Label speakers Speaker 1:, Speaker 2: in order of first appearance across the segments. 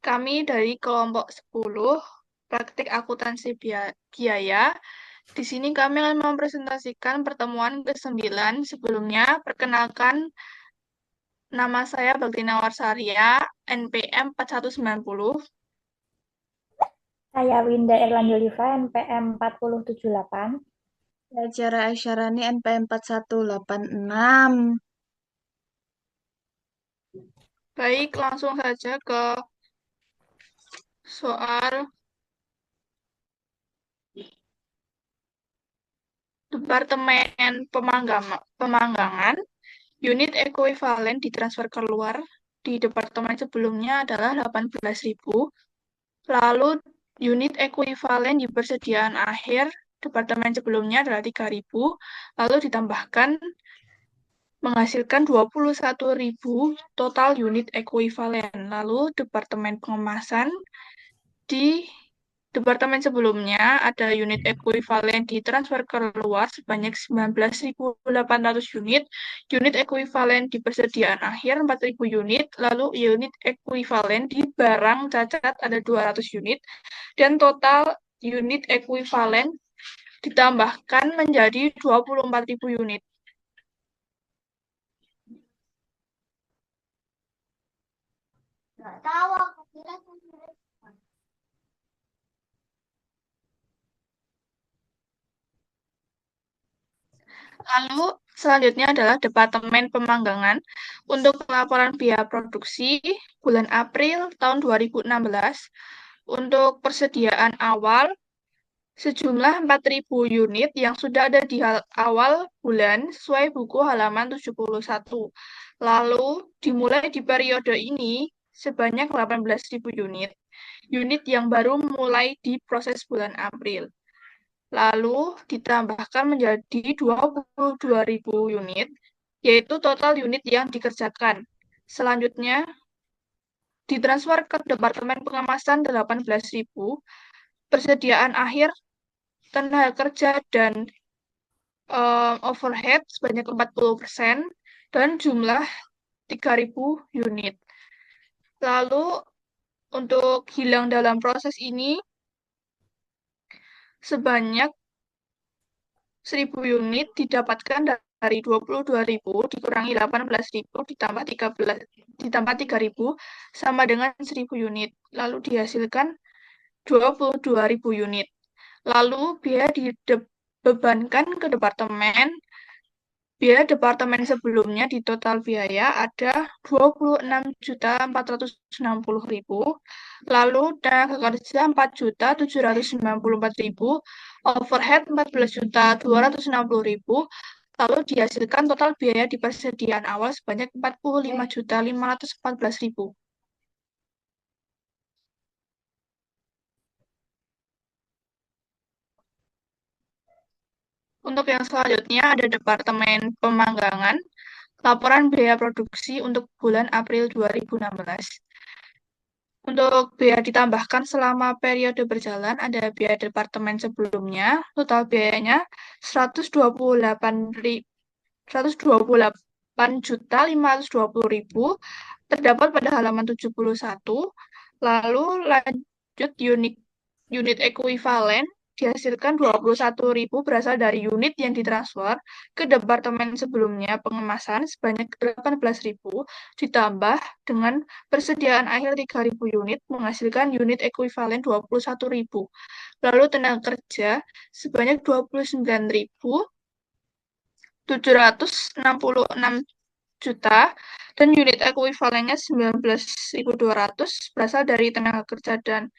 Speaker 1: Kami dari kelompok 10, praktik akuntansi biaya. Di sini kami akan mempresentasikan pertemuan ke-9. Sebelumnya, perkenalkan nama saya Baktina Warsaria, NPM 4190.
Speaker 2: Saya Winda Erlanjuliva, NPM 4078.
Speaker 3: Acara Aisyarani NPM 4186.
Speaker 1: Baik, langsung saja ke soal Departemen Pemanggangan. Unit ekuivalen ditransfer keluar di departemen sebelumnya adalah 18.000. Lalu unit ekuivalen di persediaan akhir departemen sebelumnya adalah 3.000. Lalu ditambahkan menghasilkan 21.000 total unit ekuivalen. Lalu departemen pengemasan di departemen sebelumnya ada unit ekuivalen ditransfer keluar sebanyak 19.800 unit, unit ekuivalen di persediaan akhir 4.000 unit, lalu unit ekuivalen di barang cacat ada 200 unit, dan total unit ekuivalen ditambahkan menjadi 24.000 unit. Lalu selanjutnya adalah Departemen Pemanggangan. Untuk laporan biaya produksi bulan April tahun 2016, untuk persediaan awal sejumlah 4.000 unit yang sudah ada di awal bulan sesuai buku halaman 71. Lalu dimulai di periode ini sebanyak 18.000 unit. Unit yang baru mulai di proses bulan April. Lalu ditambahkan menjadi 22.000 unit, yaitu total unit yang dikerjakan. Selanjutnya, ditransfer ke Departemen Pengemasan 18.000, persediaan akhir tenaga kerja dan overhead sebanyak 40%, dan jumlah 3.000 unit. Lalu, untuk hilang dalam proses ini, sebanyak 1.000 unit didapatkan dari 22.000 dikurangi 18.000 ditambah 3.000 sama dengan 1.000 unit. Lalu dihasilkan 22.000 unit. Lalu biaya dibebankan ke departemen. Biaya departemen sebelumnya di total biaya ada 26.460.000. Lalu tenaga kerja 4.794.000, overhead 14.260.000. Lalu dihasilkan total biaya di persediaan awal sebanyak 45.514.000. Untuk yang selanjutnya ada Departemen Pemanggangan, laporan biaya produksi untuk bulan April 2016. Untuk biaya ditambahkan selama periode berjalan ada biaya departemen sebelumnya, total biayanya 128.520.000 terdapat pada halaman 71. Lalu lanjut unit ekuivalen dihasilkan 21.000 berasal dari unit yang ditransfer ke departemen sebelumnya pengemasan sebanyak 18.000 ditambah dengan persediaan akhir 3.000 unit menghasilkan unit ekuivalen 21.000. Lalu tenaga kerja sebanyak 29.766 juta dan unit ekuivalennya 19.200 berasal dari tenaga kerja dan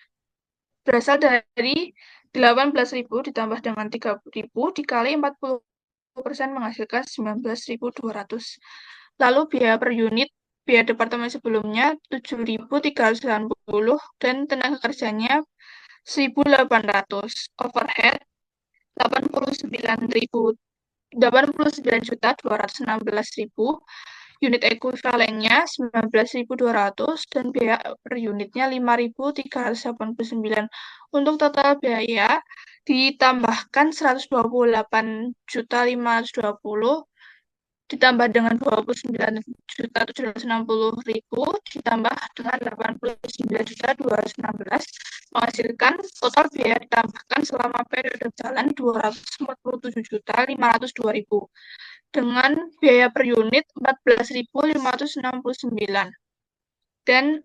Speaker 1: berasal dari 18.000 ditambah dengan 3.000 dikali 40% menghasilkan 19.200. Lalu biaya per unit, biaya departemen sebelumnya 7.390 dan tenaga kerjanya 1.800. Overhead 89.216.000. Unit ekuivalennya 19.200 dan biaya per unitnya 5.389. Untuk total biaya ditambahkan 128.520 ditambah dengan 29.760.000 ditambah dengan 89.216 menghasilkan total biaya ditambahkan selama periode jalan 247.502.000 dengan biaya per unit 14.569 dan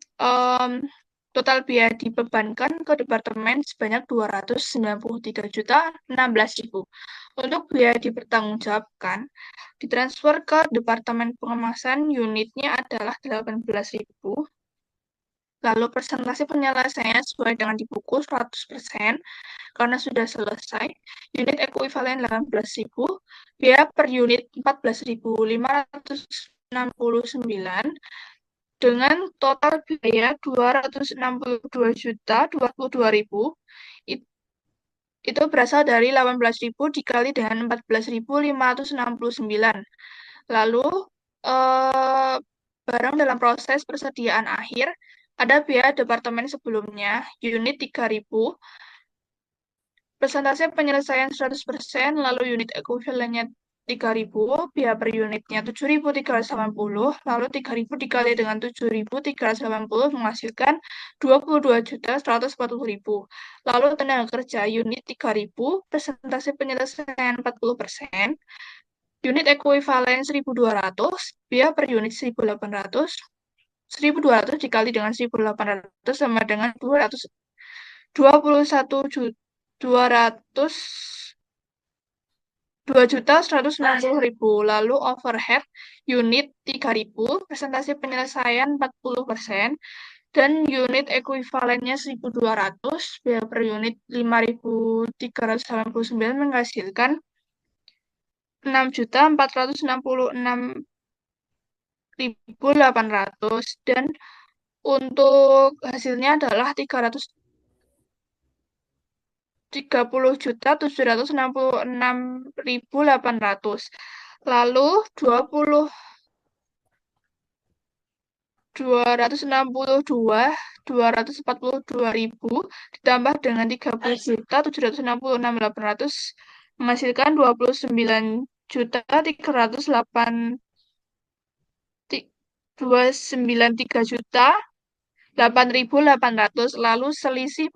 Speaker 1: total biaya dibebankan ke departemen sebanyak 293.016.000. Untuk biaya dipertanggungjawabkan ditransfer ke departemen pengemasan, unitnya adalah 18.000. Lalu persentase penyelesaian sesuai dengan di buku 100% karena sudah selesai. Unit ekuivalen 18.000, biaya per unit 14.569 dengan total biaya 262.022.000 itu berasal dari 18.000 dikali dengan 14.569. Lalu barang dalam proses persediaan akhir ada biaya departemen sebelumnya unit 3.000, persentase penyelesaian 100%, lalu unit ekuivalennya 3.000, biaya per unitnya 7.380, lalu 3.000 dikali dengan 7.380 menghasilkan 22.140.000. Lalu tenaga kerja unit 3.000, persentase penyelesaian 40%, unit ekuivalen 1.200, biaya per unit 1.800, 1.200 dikali dengan 1.800 sama dengan 2.160.000. Lalu overhead unit 3.000, presentasi penyelesaian 40%, dan unit ekuivalennya 1.200, biaya per unit 5.389 menghasilkan 6.466.800 dan untuk hasilnya adalah 330.766.800. Lalu 242.242.000 ditambah dengan 30.766.800 menghasilkan 29.308.800. Lalu selisih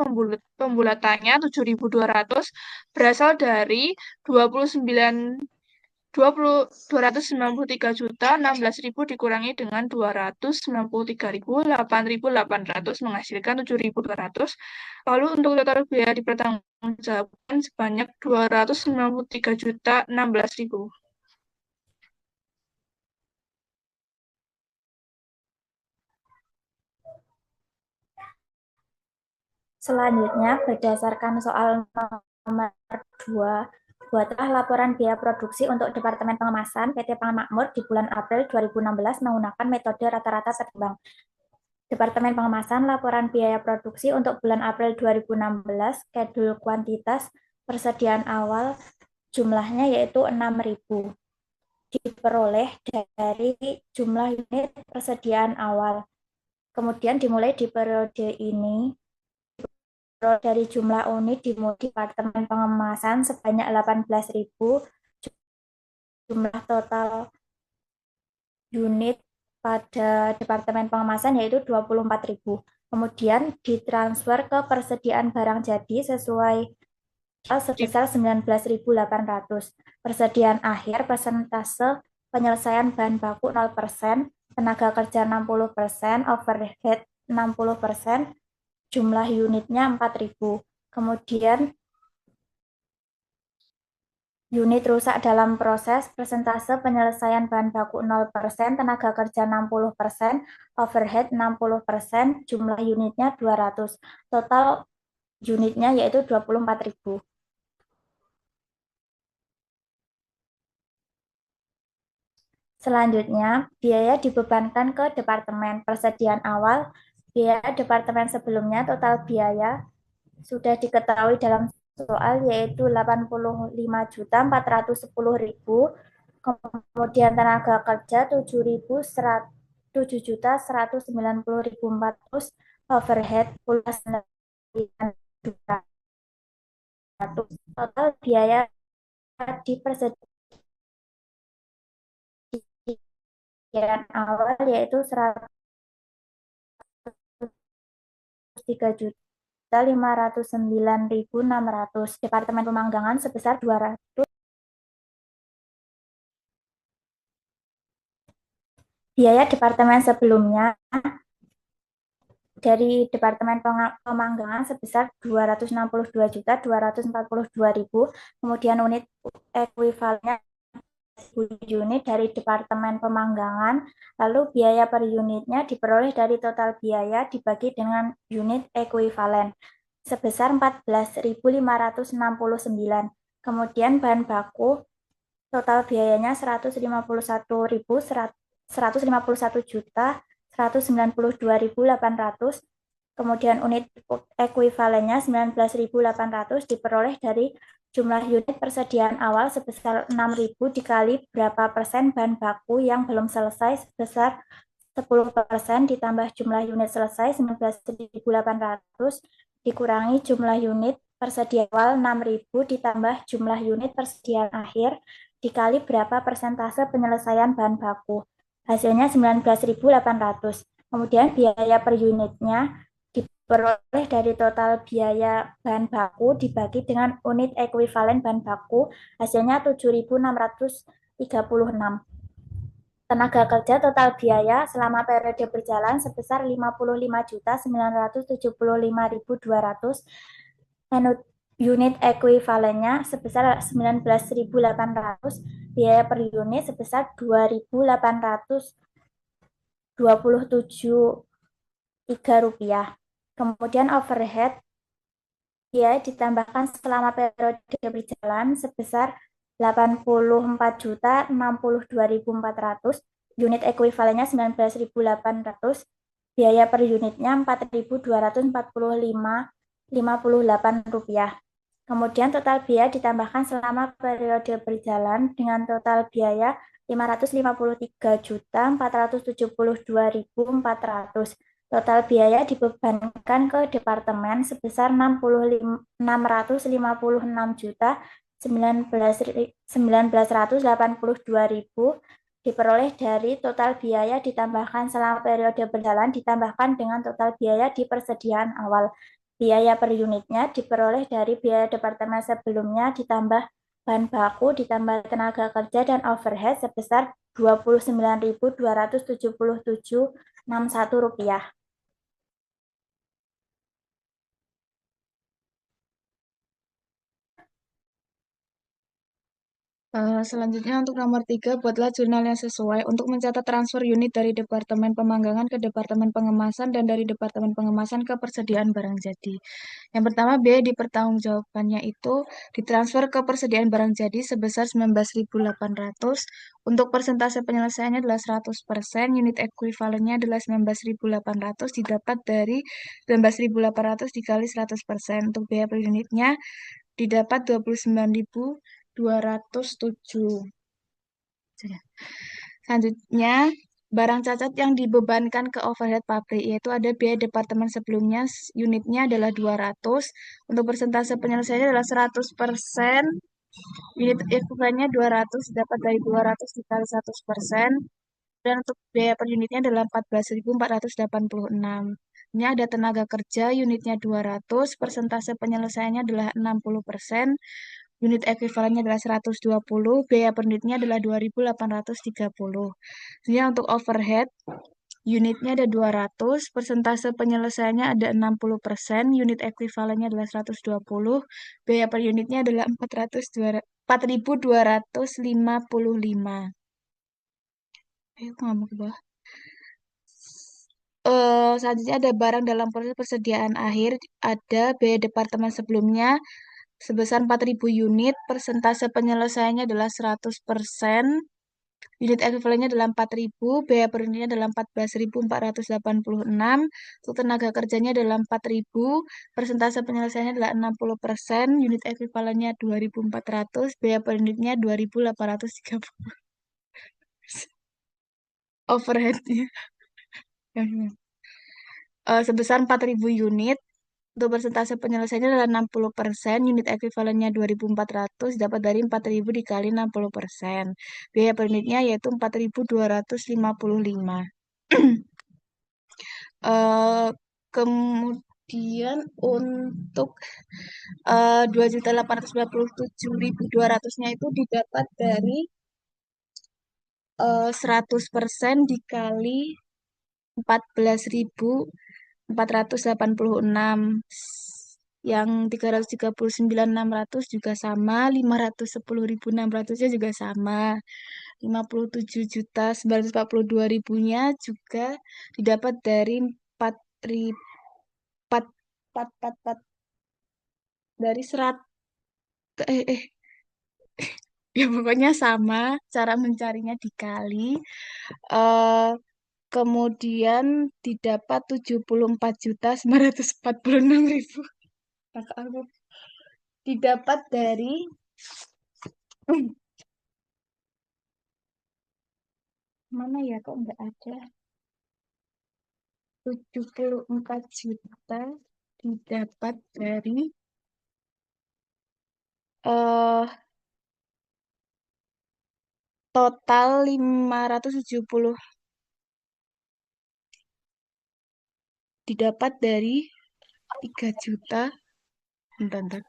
Speaker 1: pembulatannya 7.200 berasal dari 293.016.000 dikurangi dengan 293.008.800 menghasilkan 7.200. Lalu untuk total biaya dipertanggungjawabkan sebanyak 293.016.000.
Speaker 2: Selanjutnya, berdasarkan soal nomor 2, buatlah laporan biaya produksi untuk Departemen Pengemasan PT Pang Makmur di bulan April 2016 menggunakan metode rata-rata seimbang. Departemen Pengemasan, laporan biaya produksi untuk bulan April 2016, skedul kuantitas persediaan awal jumlahnya yaitu 6.000. Diperoleh dari jumlah unit persediaan awal. Kemudian dimulai di periode ini dari jumlah unit di Departemen Pengemasan sebanyak 18.000, jumlah total unit pada Departemen Pengemasan yaitu 24.000. Kemudian ditransfer ke persediaan barang jadi sesuai sebesar 19.800. Persediaan akhir persentase penyelesaian bahan baku 0%, tenaga kerja 60%, overhead 60%, jumlah unitnya 4.000. Kemudian unit rusak dalam proses, persentase penyelesaian bahan baku 0%, tenaga kerja 60%, overhead 60%, jumlah unitnya 200. Total unitnya yaitu 24.000. Selanjutnya, biaya dibebankan ke departemen persediaan awal. Biaya departemen sebelumnya total biaya sudah diketahui dalam soal yaitu 85.410.000, kemudian tenaga kerja 7.190.400, overhead 9.200. Total biaya di persediaan persediaan awal yaitu 103.509.600. Departemen Pemanggangan sebesar 200. Biaya departemen sebelumnya dari Departemen Pemanggangan sebesar 262.242.000, kemudian unit ekuivalennya unit dari Departemen Pemanggangan, lalu biaya per unitnya diperoleh dari total biaya dibagi dengan unit ekuivalen sebesar 14.569. Kemudian bahan baku total biayanya 151.192.800, kemudian unit ekuivalennya 19.800 diperoleh dari jumlah unit persediaan awal sebesar 6.000 dikali berapa persen bahan baku yang belum selesai sebesar 10% ditambah jumlah unit selesai 19.800 dikurangi jumlah unit persediaan awal 6.000 ditambah jumlah unit persediaan akhir dikali berapa persentase penyelesaian bahan baku. Hasilnya 19.800. Kemudian biaya per unitnya diperoleh dari total biaya bahan baku dibagi dengan unit ekuivalen bahan baku, hasilnya 7.636. Tenaga kerja total biaya selama periode berjalan sebesar 55.975.200. Unit ekuivalennya sebesar 19.800, biaya per unit sebesar 2.827,3 rupiah. Kemudian overhead biaya ditambahkan selama periode berjalan sebesar 84.062.400, unit ekuivalennya 19.800, biaya per unitnya 4.245,58 rupiah. Kemudian total biaya ditambahkan selama periode berjalan dengan total biaya 553.472.400. Total biaya dibebankan ke departemen sebesar 656.919.182.000 diperoleh dari total biaya ditambahkan selama periode berjalan ditambahkan dengan total biaya di persediaan awal. Biaya per unitnya diperoleh dari biaya departemen sebelumnya ditambah bahan baku ditambah tenaga kerja dan overhead sebesar 29.277,61 rupiah.
Speaker 3: Selanjutnya untuk nomor 3, buatlah jurnal yang sesuai untuk mencatat transfer unit dari Departemen Pemanggangan ke Departemen Pengemasan dan dari Departemen Pengemasan ke persediaan barang jadi. Yang pertama, biaya dipertanggungjawabannya itu ditransfer ke persediaan barang jadi sebesar 19.800. Untuk persentase penyelesaiannya adalah 100%, unit ekuivalennya adalah 19.800 didapat dari 19.800 dikali 100%. Untuk biaya per unitnya didapat 29.207. Selanjutnya, barang cacat yang dibebankan ke overhead pabrik, yaitu ada biaya departemen sebelumnya, unitnya adalah 200, untuk persentase penyelesaiannya adalah 100%, unit ekuivalennya 200, dapat dari 200 dikali 100%, dan untuk biaya per unitnya adalah 14.486. Ini ada tenaga kerja, unitnya 200, persentase penyelesaiannya adalah 60%, unit ekuivalennya adalah 120, biaya per unitnya adalah 2.830. Selanjutnya untuk overhead, unitnya ada 200, persentase penyelesaiannya ada 60%, unit ekuivalennya adalah 120, biaya per unitnya adalah 4.255. Ayo, ngomong ke bawah. Selanjutnya ada barang dalam proses persediaan akhir, ada biaya departemen sebelumnya sebesar 4.000 unit, persentase penyelesaiannya adalah 100%, unit ekuivalennya adalah 4.000, biaya per unitnya adalah 14.486, untuk tenaga kerjanya adalah 4.000, persentase penyelesaiannya adalah 60%, unit ekuivalennya 2.400, biaya per unitnya 2.830. Overheadnya sebesar 4.000 unit, Untuk persentase penyelesaiannya adalah 60%, unit ekuivalennya 2.400, dapat dari 4.000 dikali 60%. Biaya per unitnya yaitu 4.255. Kemudian untuk 2.897.200-nya itu didapat dari 100% dikali 14.486. Yang 339.600 juga sama, 510.600-nya juga sama. 57.942.000-nya juga didapat dari 4 dari 100 ya pokoknya sama, cara mencarinya dikali. eh Kemudian didapat 74.946.000. Kakak aku didapat dari mana ya, kok nggak ada. 74 juta didapat dari eh total 570, didapat dari 3 juta. Bentar.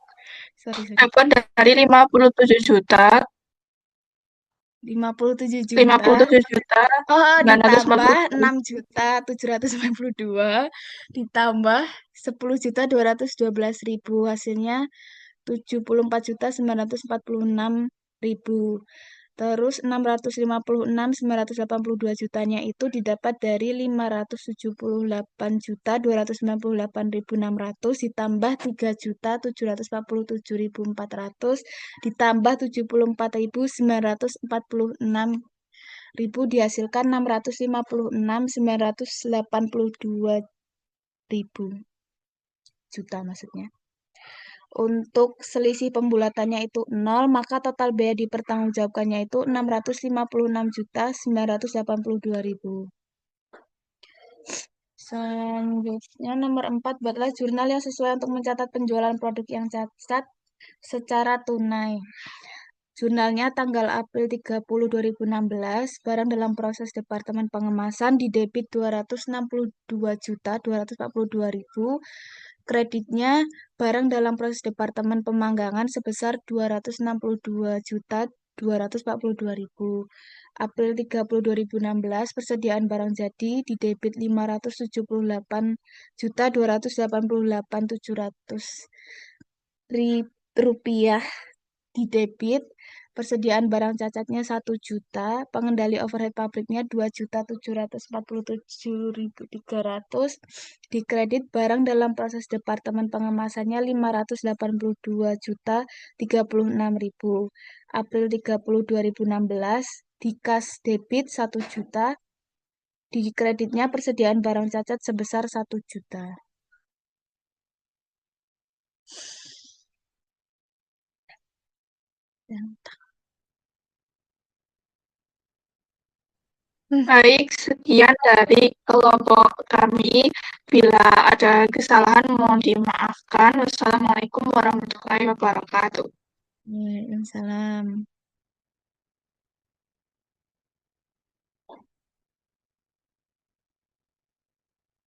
Speaker 3: Sorry.
Speaker 1: Dapat dari 57 juta,
Speaker 3: 57 juta.
Speaker 1: 57 juta,
Speaker 3: Oh, ditambah
Speaker 1: 942.
Speaker 3: 6.792 ditambah 10.212.000, hasilnya 74.946.000. Terus 656.982 jutanya itu didapat dari 578.298.600 ditambah 3.747.400 ditambah 74.946.000 dihasilkan 656.982.000 juta maksudnya. Untuk selisih pembulatannya itu 0, maka total biaya dipertanggungjawabkannya itu 656.982.000. Selanjutnya nomor 4, buatlah jurnal yang sesuai untuk mencatat penjualan produk yang cacat secara tunai. Jurnalnya tanggal April 30, 2016, barang dalam proses Departemen Pengemasan di debit 262.242.000, kreditnya barang dalam proses Departemen Pemanggangan sebesar 262.242.000. April 30, 2016, persediaan barang jadi di debit 578.288.700 rupiah, di debit persediaan barang cacatnya 1 juta, pengendali overhead pabriknya 2.747.300, di kredit barang dalam proses Departemen Pengemasannya 582.036.000. April 30, 2016, di kas debit 1 juta, di kreditnya persediaan barang cacat sebesar 1 juta.
Speaker 1: Baik, sekian dari kelompok kami. Bila ada kesalahan, mohon dimaafkan. Wassalamualaikum warahmatullahi wabarakatuh.
Speaker 3: Waalaikumsalam.